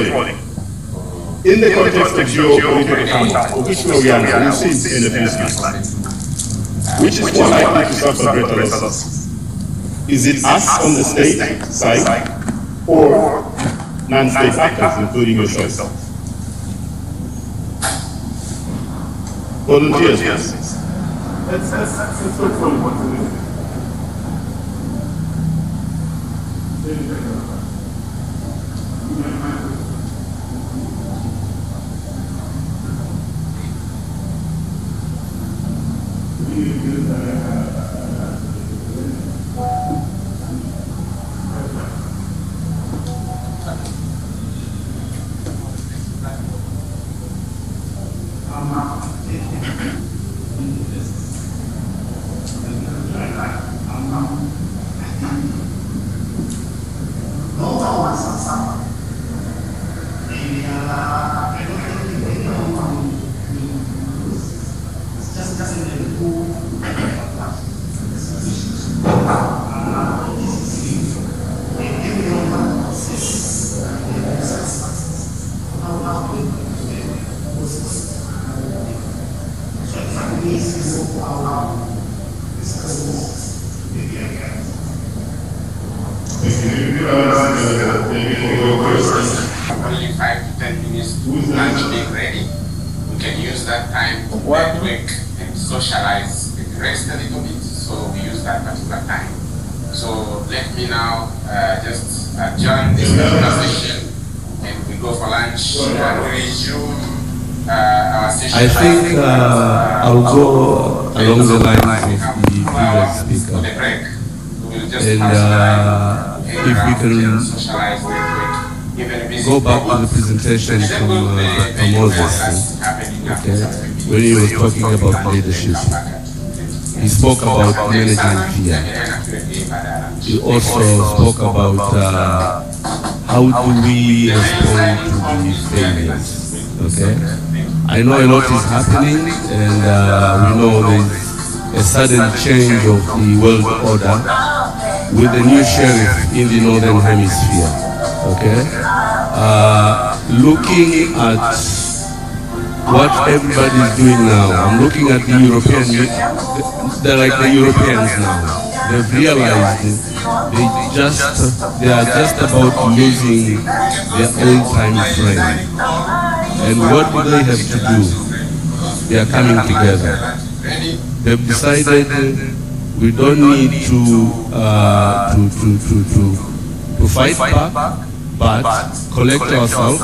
falling. In the context of geopolitical turmoil, which we are now, we'll see in a few slides, which is more likely to suffer greater losses? Is it us on the state side or non-state actors, including yourself? Volunteers. Let's look for one. Only 5 to 10 minutes to lunch being ready. We can use that time to network and socialize and rest a little bit. So we use that particular time. So let me now just join this conversation and we go for lunch and resume our session. I think I'll go along the lines of the previous speaker. And if we can go back to the presentation from Dr. Moses, okay, when he was talking about leadership. He spoke about managing fear. He also spoke about how do we respond to the failures. Okay, I know a lot is happening, and we know there's a sudden change of the world order with the new sheriff in the northern hemisphere. Okay, looking at what everybody is doing now, I'm looking at the European. They're like the Europeans now. They've realized they are just about losing their old time frame. And what do they have to do? They are coming together. They've decided we don't need to fight back, but collect ourselves,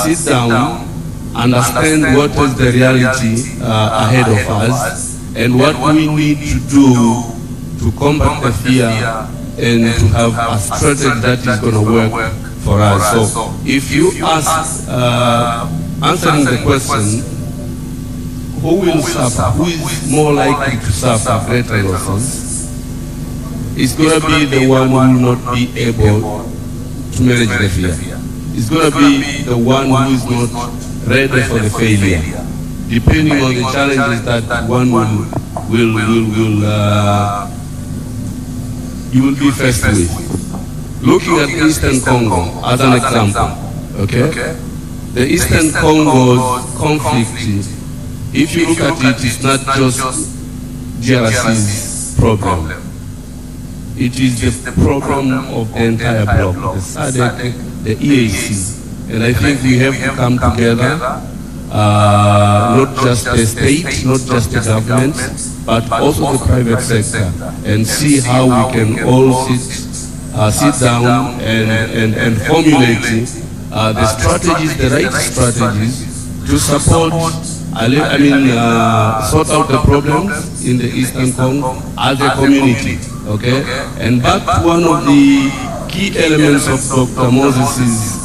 sit down, understand what is the reality ahead of us, and what we need to do to combat the fear and to have a strategy that is going to work for us. So if you ask, answering the question, who will suffer, who is more likely to suffer greater losses, it's going to be the one who will not be able to manage the fear. It's going to be the one who is not ready for the failure, depending on the challenges that one you will be faced with. Looking at Eastern Congo as an example, okay? The Eastern Congo conflict, if you look at it, it's not just DRC's problem. It is the problem of the entire bloc, the SADC, the EAC. And I think we have to come together, not just the state, not just the government, but also the private sector, and see how we can all sit down and formulate the strategies, the right strategies to support, sort out the problems in the Eastern Congo as a community, okay? And back to one of the key elements of Dr. Moses'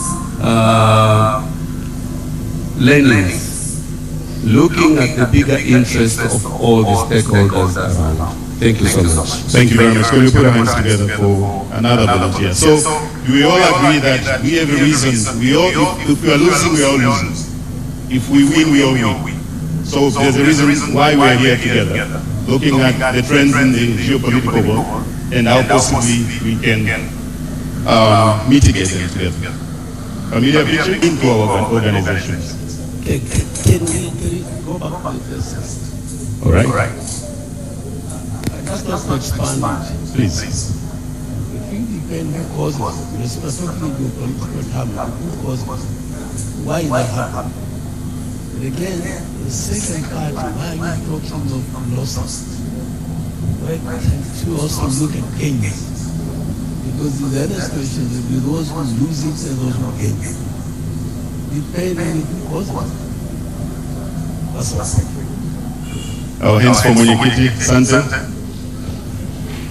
learnings, looking at the bigger interest of all the stakeholders around. Thank you so much. Thank you very much. Can we put our hands together for another volunteer? So we all agree that we have a reason. If we are losing, we are all losing. If we win, we all win. So there's a reason why we are here together, looking at the trends in the geopolitical world and how possibly we can mitigate them together. familiar picture, into our organizations. Can we go back to the first? All right. I just want to expand. Please. If you depend on causes, specifically geopolitical harm, who causes, why that happened? And again, the second part, why are you talking of losses? Why can't you also look at gains? Because the other situation is with those who lose it and those who gain it. Depending on who causes it. That's what. Our hands for Mwenyekiti, Sante.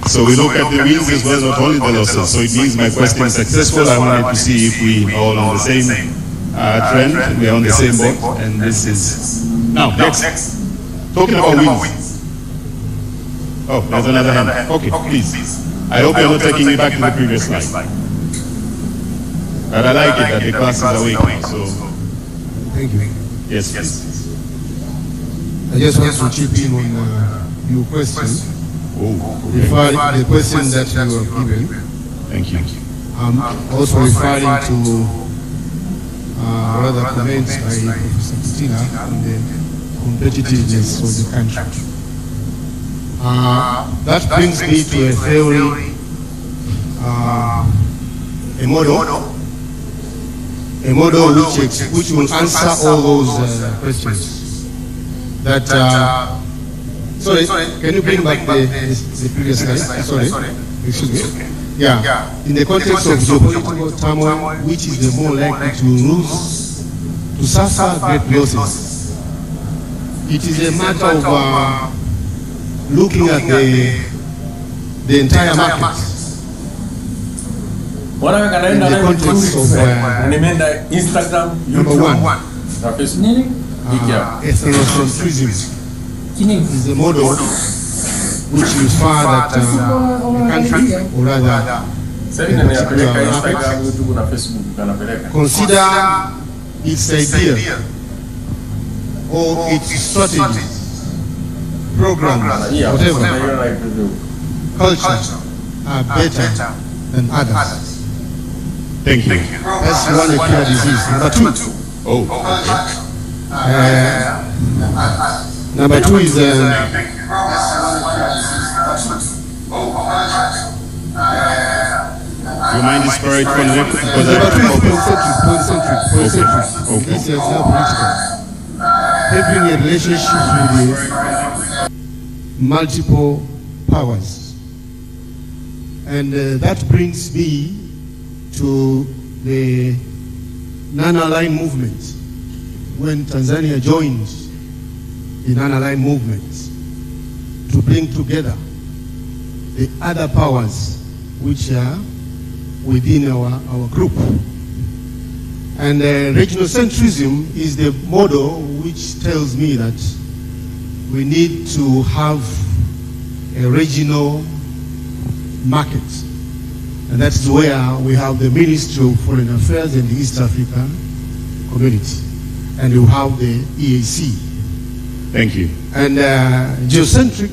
So we look at the wins as well, not only the losses. So it means my question is successful. I wanted to see if we are all on the same trend, we are on the same boat, and this is... Now, next. Talking about wins. Oh, there's another hand. Okay, please. I hope you're not taking me back to the previous slide. But I like it that the class is awake now, so... Thank you. Yes, please. I just want to chip in on your question. Okay. The question that you have given. Thank you. I'm also referring to rather comments by Professor Christina on the competitiveness of the country. That brings me to a theory, a model which will answer all those questions. That sorry, can you bring back the previous slide? Sorry, excuse me. Yeah, in the context of geopolitical turmoil, which is the more likely to suffer great losses, it is a matter of looking at the entire market. In the context of number one, ethnocentrism is a model which is far that the country, or rather consider its idea or its strategies, programs, whatever, culture are better than others. Thank you. That's one acute disease. Number two. Number two is do you mind this for it? Polycentric. This is now political. Having a relationship with multiple powers. And that brings me to the non-aligned movement. When Tanzania joined the non-aligned movement to bring together the other powers which are within our group. And regional centrism is the model which tells me that we need to have a regional market. And that's where we have the Ministry of Foreign Affairs and the East Africa Community. And you have the EAC. Thank you. And geocentric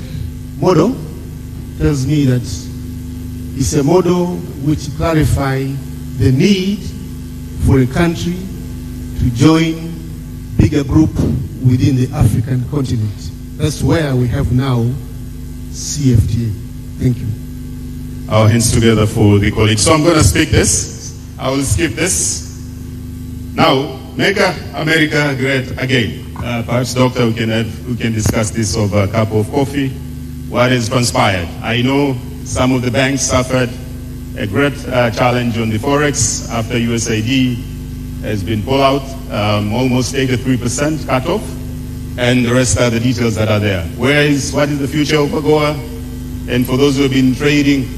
model tells me that it's a model which clarifies the need for a country to join bigger group within the African continent. That's where we have now CFTA. Thank you. Our hands together for the colleagues. So I'm going to speak this. I will skip this. Now, make America great again. Perhaps, Doctor, we can discuss this over a cup of coffee. What has transpired? I know some of the banks suffered a great challenge on the Forex after USAID has been pulled out, almost 83% cut off, and the rest are the details that are there. What is the future of AGOA? And for those who have been trading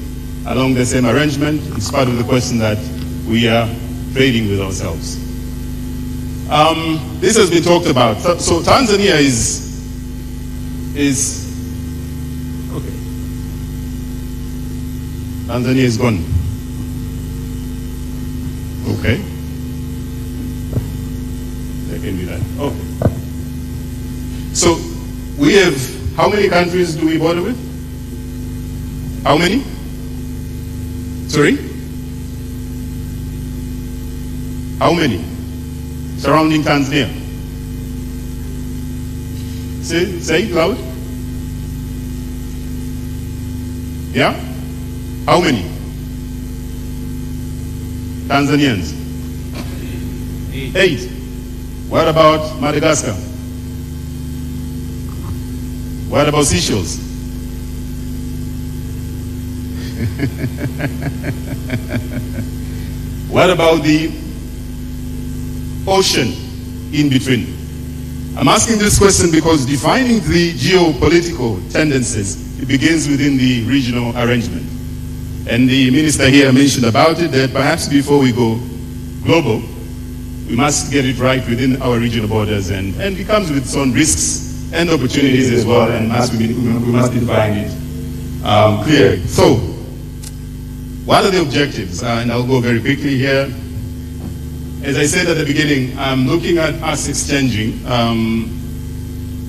along the same arrangement, it's part of the question that we are trading with ourselves. This has been talked about. So Tanzania is okay. Tanzania is gone. Okay. That can be that. Okay. So we have, how many countries do we border with? How many? Sorry? How many? Surrounding Tanzania. Say it loud. Yeah? How many? Tanzanians? 8. What about Madagascar? What about Seychelles? What about the ocean in between? I'm asking this question because defining the geopolitical tendencies, it begins within the regional arrangement. And the minister here mentioned about it, that perhaps before we go global, we must get it right within our regional borders, and it comes with its own risks and opportunities as well, and we must define it clearly. So, what are the objectives? And I'll go very quickly here. As I said at the beginning, I'm looking at us exchanging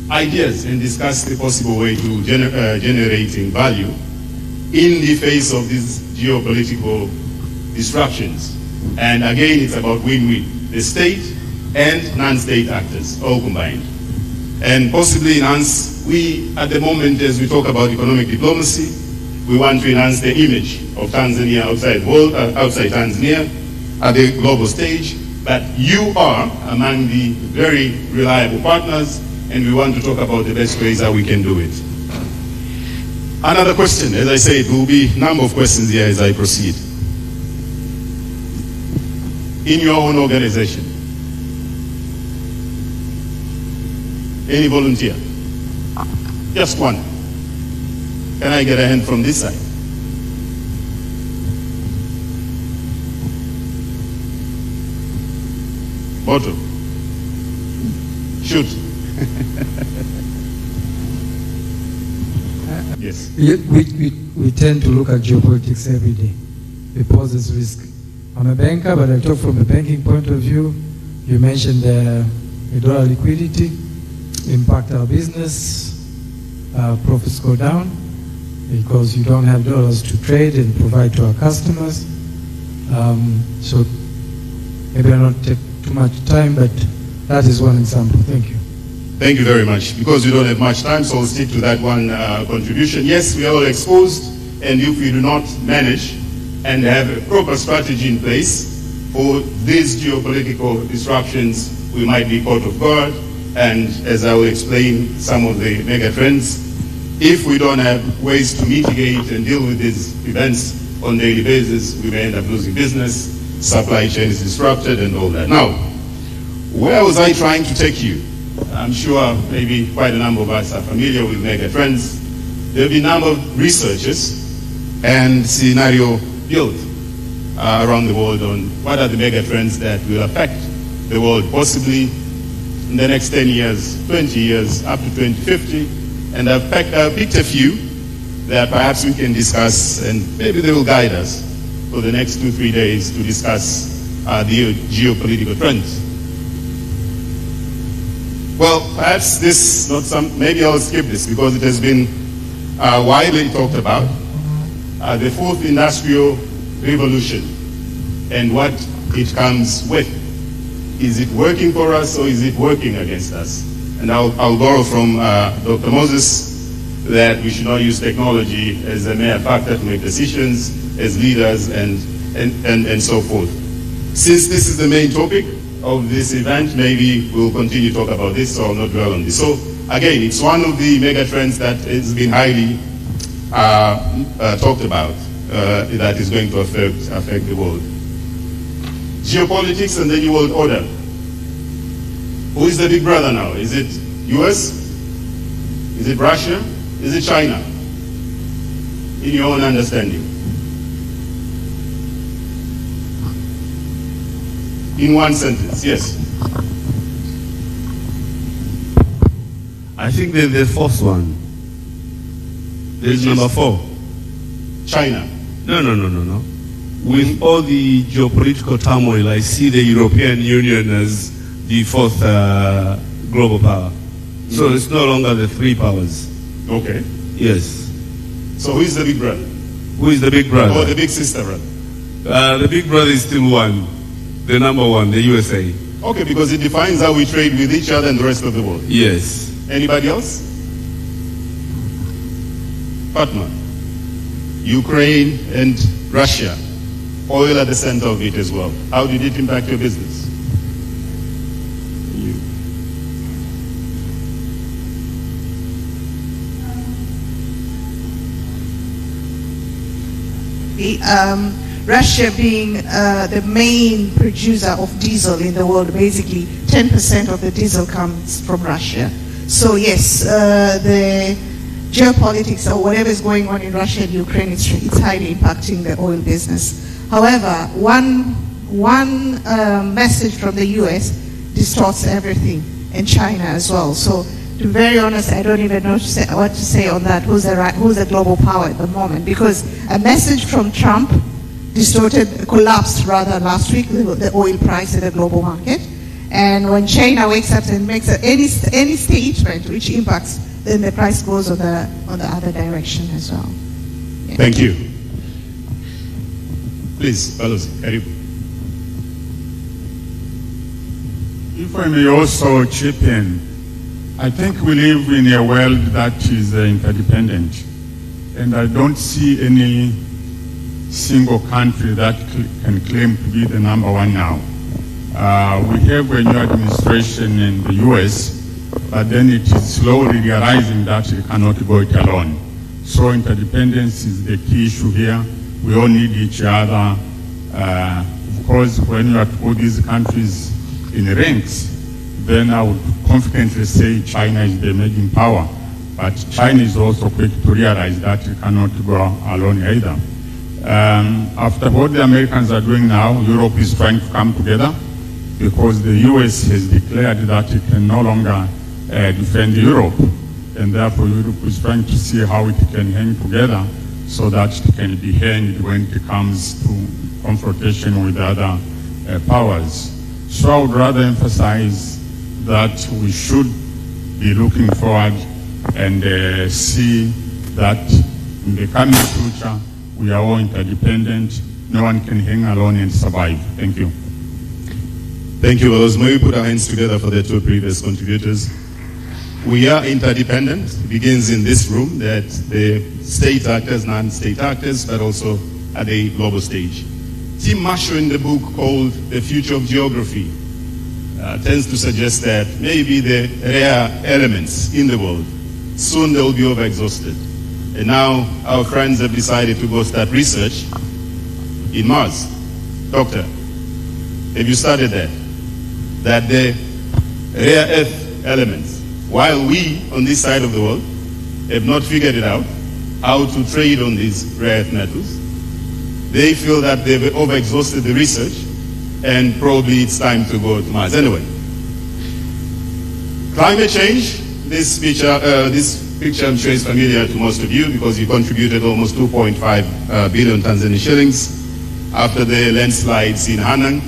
ideas and discuss the possible way to generating value in the face of these geopolitical disruptions. And again, it's about win-win. The state and non-state actors, all combined. And possibly enhance, at the moment, as we talk about economic diplomacy, we want to enhance the image of Tanzania outside Tanzania, at the global stage. But you are among the very reliable partners, and we want to talk about the best ways how we can do it. Another question, as I said, there will be a number of questions here as I proceed. In your own organization, any volunteer? Just one. Can I get a hand from this side? Bottom. Shoot. Yes. We tend to look at geopolitics every day. It poses risk. I'm a banker, but I talk from a banking point of view. You mentioned the dollar liquidity, impact our business, profits go down because you don't have dollars to trade and provide to our customers. So maybe I'll not take too much time, but that is one example. Thank you. Thank you very much. Because we don't have much time, so I'll stick to that one contribution. Yes, we are all exposed, and if we do not manage and have a proper strategy in place for these geopolitical disruptions, we might be caught off guard. And as I will explain some of the mega trends, if we don't have ways to mitigate and deal with these events on a daily basis, we may end up losing business, supply chain is disrupted, and all that. Now, where was I trying to take you? I'm sure maybe quite a number of us are familiar with mega trends. There have been a number of researchers and scenario built around the world on what are the mega trends that will affect the world possibly in the next 10 years, 20 years, up to 2050. And I've picked a few that perhaps we can discuss, and maybe they will guide us for the next 2-3 days to discuss the geopolitical trends. Well, perhaps this, maybe I'll skip this because it has been widely talked about. The fourth industrial revolution and what it comes with. Is it working for us or is it working against us? And I'll borrow from Dr. Moses that we should not use technology as a mere factor to make decisions as leaders and so forth. Since this is the main topic of this event, maybe we'll continue to talk about this, so I'll not dwell on this. So again, it's one of the mega trends that has been highly talked about that is going to affect the world. Geopolitics and the New World Order. Who is the big brother now? Is it US? Is it Russia? Is it China? In your own understanding. In one sentence, yes. I think there's the fourth one. There's number 4. China. No. With all the geopolitical turmoil, I see the European Union as the fourth global power. So it's no longer the 3 powers. Okay. Yes. So who is the big brother? Who is the big brother? Or the big sister brother? The big brother is still one. The number one, the USA. Okay, because it defines how we trade with each other and the rest of the world. Yes. Anybody else? Fatma. Ukraine and Russia. Oil at the center of it as well. How did it impact your business? Russia being the main producer of diesel in the world, basically 10% of the diesel comes from Russia. So yes, the geopolitics or whatever is going on in Russia and Ukraine, it's highly impacting the oil business. However, one message from the US distorts everything, and China as well. So to be very honest, I don't even know what to say on that, who's the global power at the moment, because a message from Trump collapsed rather last week, the oil price in the global market. And when China wakes up and makes any statement which impacts, then the price goes on the other direction as well. Yeah. Thank you. Please, Balozi, karibu. If I may also chip in, I think we live in a world that is interdependent, and I don't see any single country that can claim to be the number one now. We have a new administration in the US, but then it is slowly realizing that it cannot go it alone. So interdependence is the key issue here. We all need each other. Of course, when you have to put these countries in ranks, then I would confidently say China is the emerging power. But China is also quick to realize that it cannot go alone either. After what the Americans are doing now, Europe is trying to come together because the US has declared that it can no longer defend Europe. And therefore Europe is trying to see how it can hang together so that it can be hanged when it comes to confrontation with other powers. So I would rather emphasize that we should be looking forward and see that in the coming future we are all interdependent. No one can hang alone and survive. Thank you. Thank you, Balozi. May we put our hands together for the two previous contributors. We are interdependent. It begins in this room, that the state actors, non-state actors, but also at the global stage. Tim Marshall, in the book called The Future of Geography, tends to suggest that maybe the rare elements in the world, soon they will be over-exhausted. And now our friends have decided to go start research in Mars. Doctor, have you started that? That the rare earth elements, while we on this side of the world have not figured it out, how to trade on these rare earth metals, they feel that they've over-exhausted the research and probably it's time to go to Mars. Anyway, climate change, this picture I'm sure is familiar to most of you because you contributed almost 2.5 billion Tanzanian shillings after the landslides in Hanang.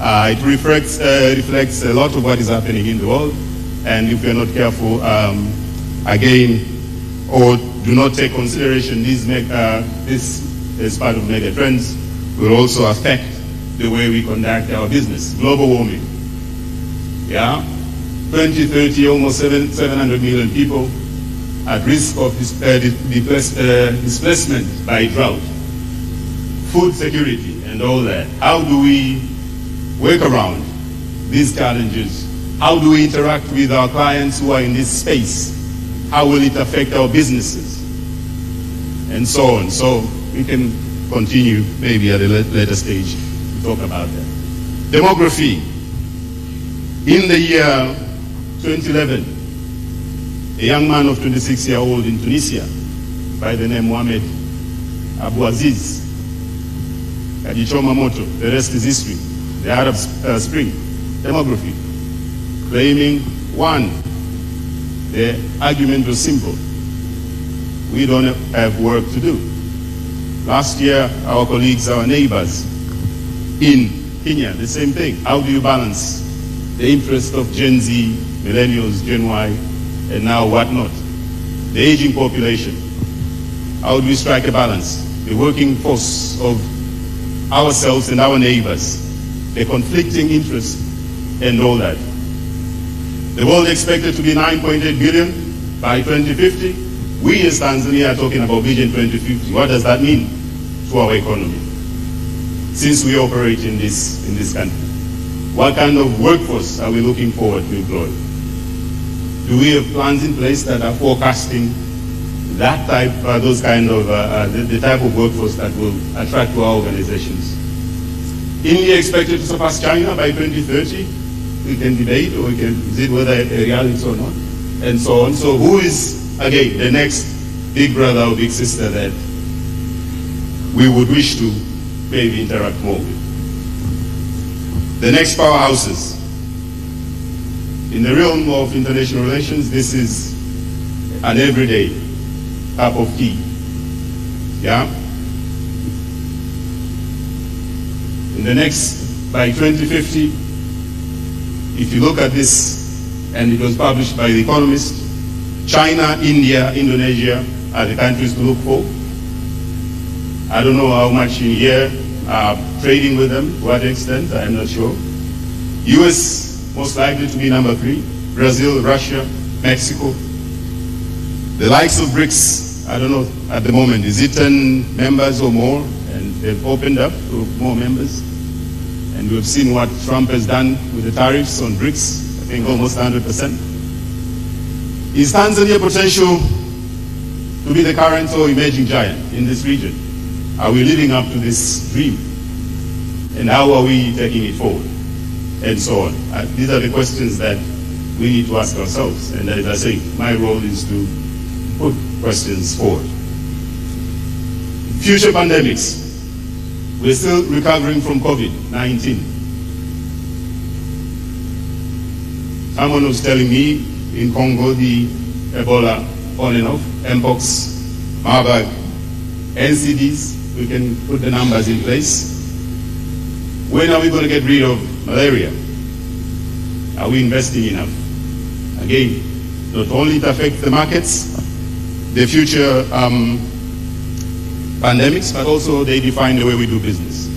It reflects a lot of what is happening in the world, and if we're not careful, again, or do not take consideration this as part of mega trends, will also affect the way we conduct our business. Global warming, yeah? 2030, almost 700 million people at risk of displacement by drought, food security and all that. How do we work around these challenges? How do we interact with our clients who are in this space? How will it affect our businesses? And so on. So we can continue maybe at a later stage to talk about that. Demography. In the year 2011, a young man of 26-year-old in Tunisia by the name Mohamed Abu Aziz, Kajichoma Moto, the rest is history, the Arab Spring, demography, claiming, one, the argument was simple. We don't have work to do. Last year, our colleagues, our neighbors in Kenya, the same thing. How do you balance the interest of Gen Z, millennials, Gen Y, and now whatnot? The aging population. How do we strike a balance? The working force of ourselves and our neighbors the conflicting interests, and all that. The world expected to be 9.8 billion by 2050. We as Tanzania are talking about Vision 2050. What does that mean to our economy? Since we operate in this country, what kind of workforce are we looking forward to employ? Do we have plans in place that are forecasting that type, the type of workforce that will attract to our organizations? India expected to surpass China by 2030. We can debate, or is it whether a reality or not, and so on. So who is, again, the next big brother or big sister that we would wish to maybe interact more with? The next powerhouses. In the realm of international relations, this is an everyday cup of tea. Yeah? In the next, by 2050, if you look at this, and it was published by The Economist, China, India, Indonesia are the countries to look for. I don't know how much in here are trading with them, to what extent, I'm not sure. US, most likely to be number 3, Brazil, Russia, Mexico. The likes of BRICS, I don't know at the moment, is it 10 members or more? And they've opened up to more members. And we've seen what Trump has done with the tariffs on BRICS, I think almost 100%. Is Tanzania potential to be the current or emerging giant in this region? Are we living up to this dream? And how are we taking it forward? And so on. These are the questions that we need to ask ourselves. And as I say, my role is to put questions forward. Future pandemics. We're still recovering from COVID-19. Someone was telling me in Congo, the Ebola on and off, Mpox, Marburg, NCDs, we can put the numbers in place. When are we going to get rid of malaria? Are we investing enough? Again, not only it affects the markets, the future pandemics, but also they define the way we do business.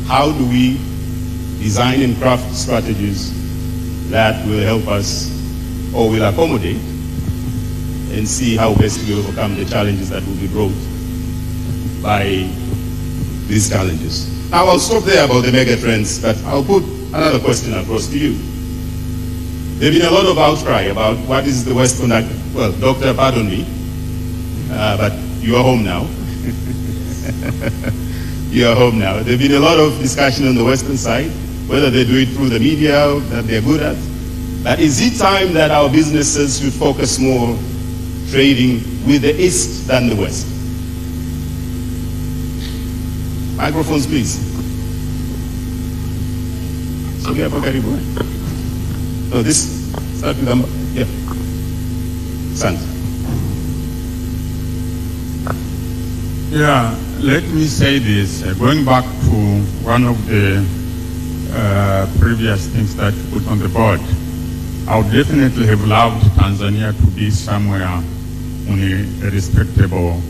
How do we design and craft strategies that will help us or will accommodate and see how best we overcome the challenges that will be brought by these challenges. Now I'll stop there about the mega trends, but I'll put another question across to you. There's been a lot of outcry about what is the West conducting. Well, doctor, pardon me, but you are home now. You are home now. There's been a lot of discussion on the Western side, whether they do it through the media that they're good at. But is it time that our businesses should focus more trading with the East than the West? Microphones, please. No, this, start with number, yeah. Sand. Yeah, let me say this. Going back to one of the previous things that you put on the board, I would definitely have loved Tanzania to be somewhere on a respectable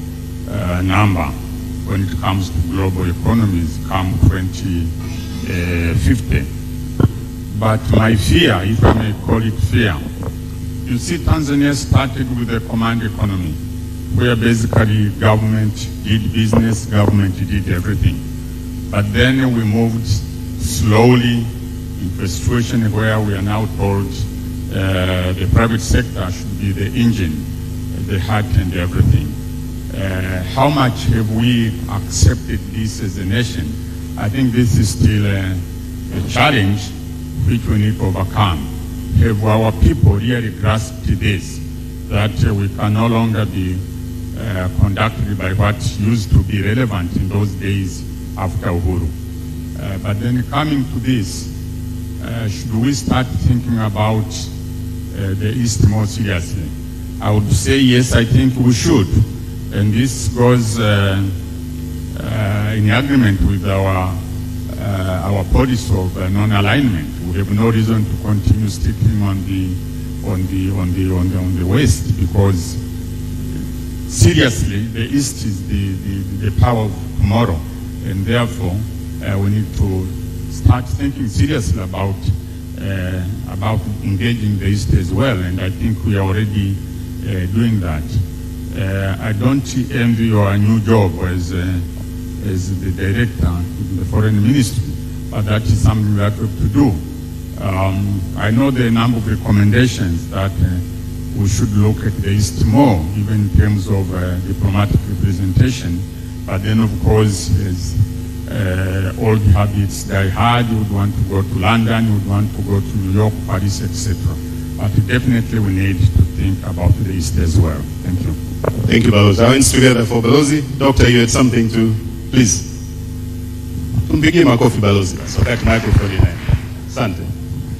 number when it comes to global economies come 2050. But my fear, if I may call it fear, you see Tanzania started with a command economy where basically government did business, government did everything. But then we moved slowly into a situation where we are now told the private sector should be the engine, the heart and everything. How much have we accepted this as a nation? I think this is still a challenge which we need to overcome. Have our people really grasped this, that we can no longer be conducted by what used to be relevant in those days after Uhuru. But then coming to this, should we start thinking about the East more seriously? I would say yes, I think we should. And this goes in agreement with our policy of non-alignment. We have no reason to continue sticking on the West, because seriously, the East is the power of tomorrow, and therefore we need to start thinking seriously about engaging the East as well, and I think we are already doing that. I don't envy your new job as the director in the foreign ministry, but that is something that we have to do. I know there are a number of recommendations that we should look at the East more, even in terms of diplomatic representation. But then, of course, as old habits die hard, you would want to go to London, you would want to go to New York, Paris, etc. But definitely we need to think about the East as well. Thank you. Thank you, Balozi. Our hands together for Balozi. Doctor, you had something to, please. Tumpige makofi Balozi. So that microphone in. Sante.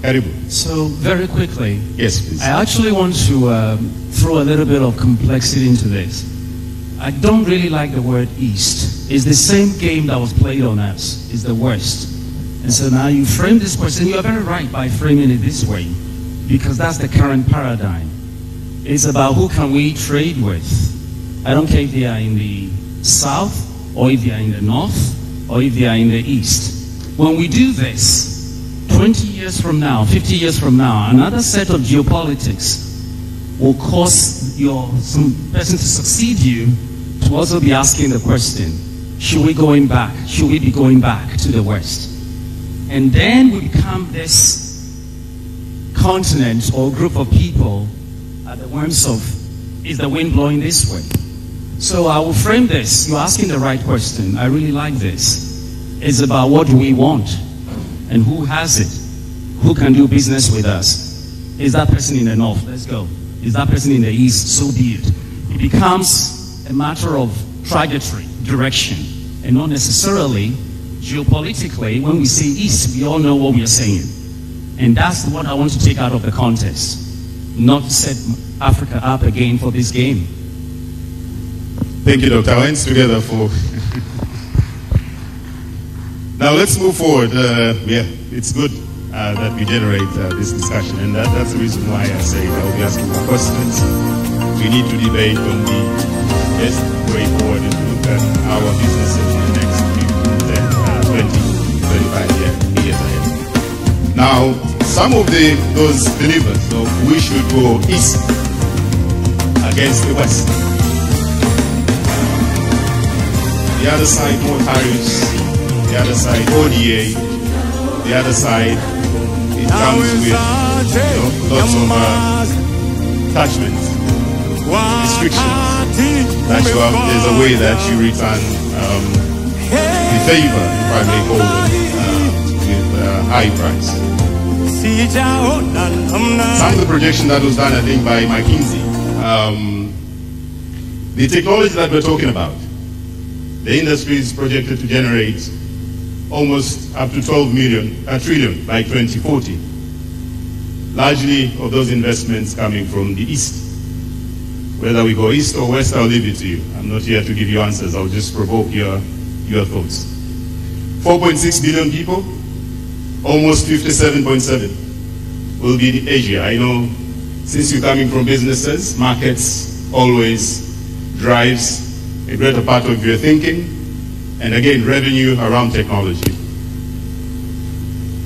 Karibu. So very quickly. Yes, please. I actually want to throw a little bit of complexity into this. I don't really like the word East. It's the same game that was played on us. It's the West. And so now you frame this question. You are very right by framing it this way, because that's the current paradigm. It's about who can we trade with. I don't care if they are in the South, or if they are in the North, or if they are in the East. When we do this, 20 years from now, 50 years from now, another set of geopolitics will cause some person to succeed you to also be asking the question, should we be going back to the West? And then we become this continent or group of people at the whims of, is the wind blowing this way? So I will frame this. You're asking the right question. I really like this. It's about what do we want and who has it? Who can do business with us? Is that person in the North? Let's go. Is that person in the East? So be it. It becomes a matter of trajectory, direction, and not necessarily geopolitically. When we say East, we all know what we are saying. And that's what I want to take out of the contest, not to set Africa up again for this game. Thank you, Dr. Our hands together for... Now let's move forward. Yeah, it's good that we generate this discussion, and that's the reason why I say I will be asking more questions. We need to debate on the best way forward and look at our businesses in the next 20, 35 years ahead. Now, some of those believers of we should go east against the west. The other side, more tariffs. The other side, ODA. The other side, it comes with lots of attachments, restrictions. That you have, there's a way that you return in favor, if I may call it, with a high price. Some of the projection that was done, I think, by McKinsey, the technology that we're talking about, the industry is projected to generate almost up to 12 trillion by 2040. Largely of those investments coming from the East. Whether we go East or West, I'll leave it to you. I'm not here to give you answers. I'll just provoke your thoughts. 4.6 billion people, almost 57.7 will be in Asia. I know since you're coming from businesses, markets always drives a greater part of your thinking. And again, revenue around technology.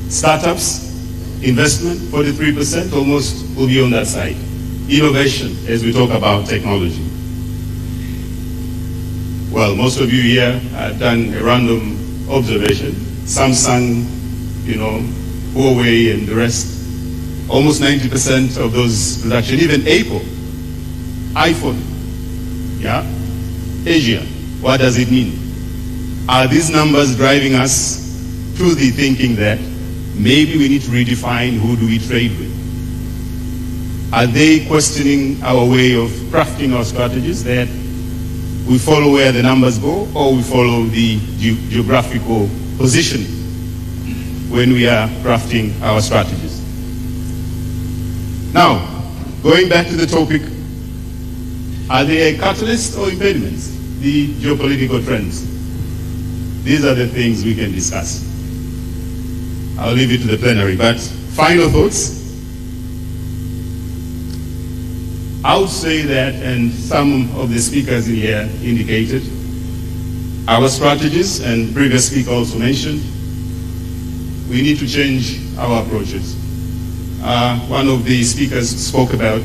Startups, investment, 43% almost will be on that side. Innovation, as we talk about technology. Well, most of you here have done a random observation. Samsung, Huawei and the rest, almost 90% of those production, even Apple, iPhone, yeah? Asia, what does it mean? Are these numbers driving us to the thinking that maybe we need to redefine who do we trade with? Are they questioning our way of crafting our strategies, that we follow where the numbers go, or we follow the geographical positioning when we are crafting our strategies? Now, going back to the topic, are they a catalyst or impediments, the geopolitical trends? These are the things we can discuss. I'll leave it to the plenary, but final thoughts. I would say that, and some of the speakers in here indicated, our strategies, and previous speaker also mentioned, we need to change our approaches. One of the speakers spoke about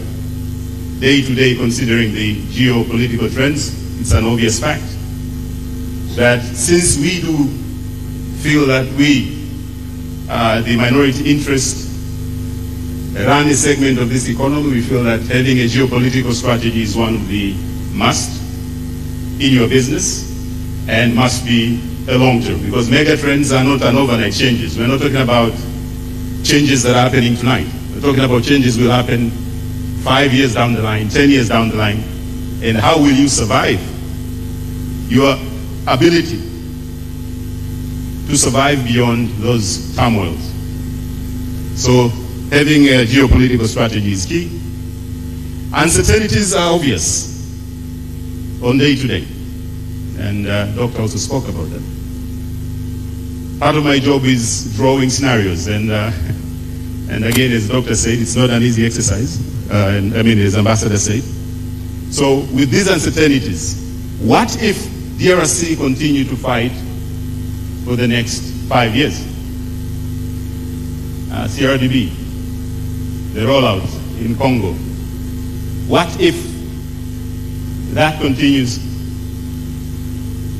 day-to-day considering the geopolitical trends. It's an obvious fact that since we do feel that we, the minority interest, run a segment of this economy, we feel that having a geopolitical strategy is one of the must in your business and must be a long term, because mega trends are not an overnight changes. We're not talking about changes that are happening tonight. We're talking about changes will happen 5 years down the line, 10 years down the line. And how will you survive? Your ability to survive beyond those turmoils. So having a geopolitical strategy is key. Uncertainties are obvious on day to day. And Doctor also spoke about that. Part of my job is drawing scenarios. And again, as the doctor said, it's not an easy exercise. As Ambassador said. So with these uncertainties, what if DRC continue to fight for the next 5 years? CRDB, the rollout in Congo. What if that continues?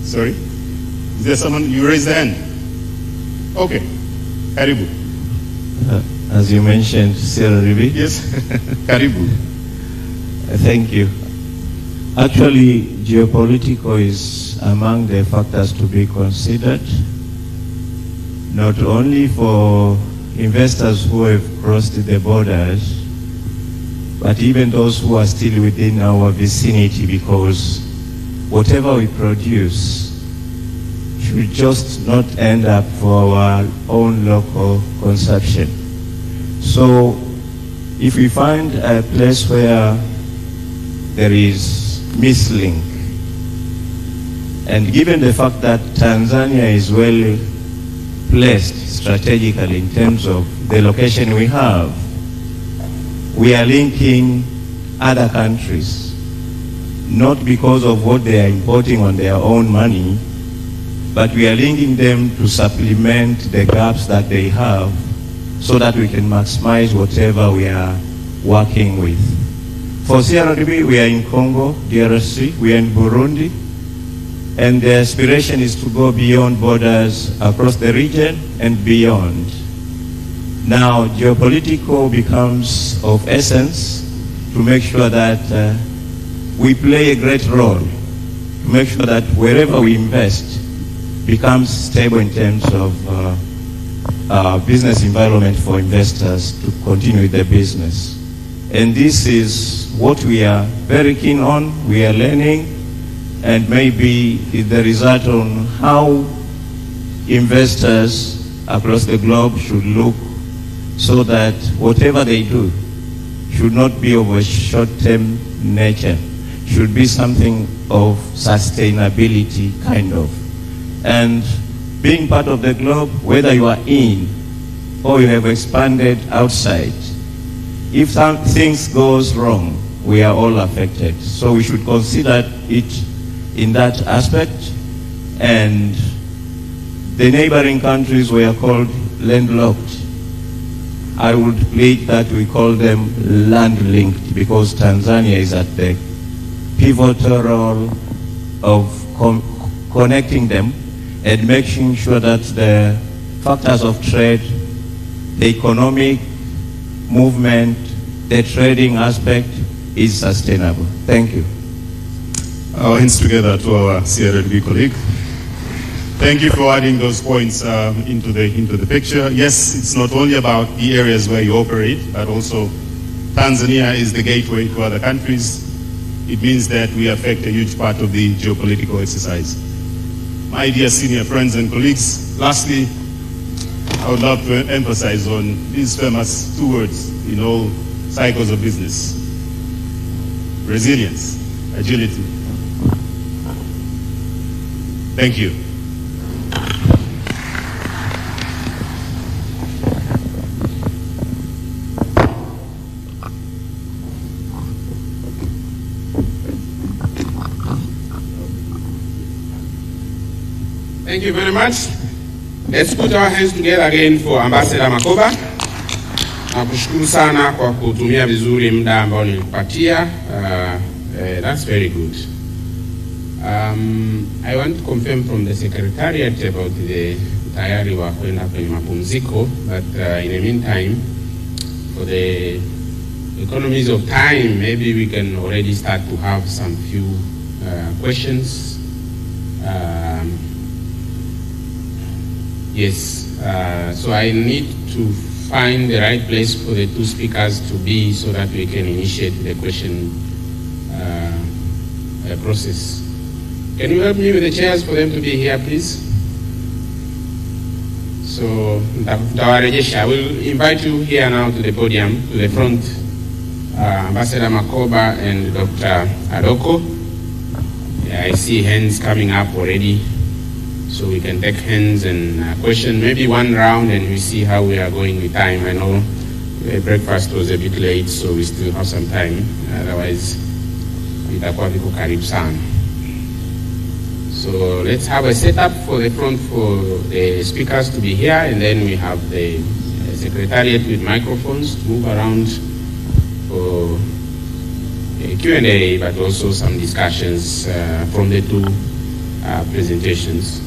Sorry? Is there someone? You raised the hand. Okay. Karibu. As you mentioned, CRDB? Yes. Karibu. Thank you. Actually, geopolitical is among the factors to be considered, not only for investors who have crossed the borders, but even those who are still within our vicinity, because whatever we produce should just not end up for our own local consumption. So if we find a place where there is mislink, and given the fact that Tanzania is well placed strategically in terms of the location we have, we are linking other countries, not because of what they are importing on their own money, but we are linking them to supplement the gaps that they have so that we can maximize whatever we are working with. For CRDB, we are in Congo, DRC, we are in Burundi, and the aspiration is to go beyond borders across the region and beyond. Now, geopolitical becomes of essence to make sure that we play a great role, to make sure that wherever we invest becomes stable in terms of business environment for investors to continue with their business. And this is what we are very keen on, we are learning, and maybe the result on how investors across the globe should look so that whatever they do should not be of a short-term nature, should be something of sustainability, kind of. And being part of the globe, whether you are in or you have expanded outside, if things goes wrong, we are all affected. So we should consider it in that aspect. And the neighboring countries were called landlocked. I would plead that we call them land-linked, because Tanzania is at the pivotal role of connecting them and making sure that the factors of trade, the economic movement, the trading aspect is sustainable. Thank you. Our hands together to our CRDB colleague. Thank you for adding those points into the picture. Yes, it's not only about the areas where you operate, but also Tanzania is the gateway to other countries. It means that we affect a huge part of the geopolitical exercise. My dear senior friends and colleagues, lastly, I would love to emphasize on these famous two words in all cycles of business: resilience, agility. Thank you. Thank you very much. Let's put our hands together again for Ambassador Makoba. Nakushukuru sana kwa kutumia vizuri muda ambao nilikupatia. That's very good. I want to confirm from the Secretariat about the tayari wa kwenda kwenye mapumziko, but in the meantime, for the economies of time, maybe we can already start to have some few questions. Yes, so I need to find the right place for the two speakers to be so that we can initiate the question process. Can you help me with the chairs for them to be here, please? So, I will invite you here now to the podium, to the front, Ambassador Makoba and Dr. Adoko. Yeah, I see hands coming up already, so we can take hands and question, maybe one round, and we see how we are going with time. I know breakfast was a bit late, so we still have some time, otherwise itakuwa viko karibu sana. So let's have a setup for the front for the speakers to be here, and then we have the Secretariat with microphones to move around for a Q&A, but also some discussions from the two presentations.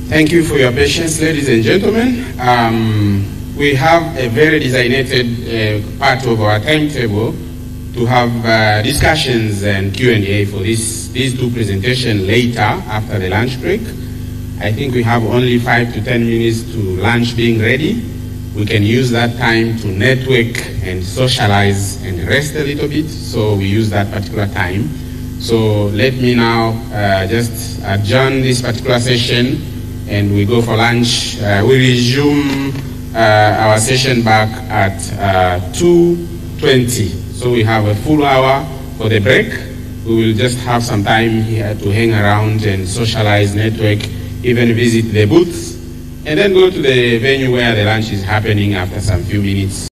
Thank you for your patience, ladies and gentlemen. We have a very designated part of our timetable to have discussions and Q&A for these two presentations later after the lunch break. I think we have only 5 to 10 minutes to lunch being ready. We can use that time to network and socialize and rest a little bit, so we use that particular time. So let me now just adjourn this particular session and we go for lunch. We resume our session back at 2:20. So we have a full hour for the break. We will just have some time here to hang around and socialize, network, even visit the booths, and then go to the venue where the lunch is happening after some few minutes.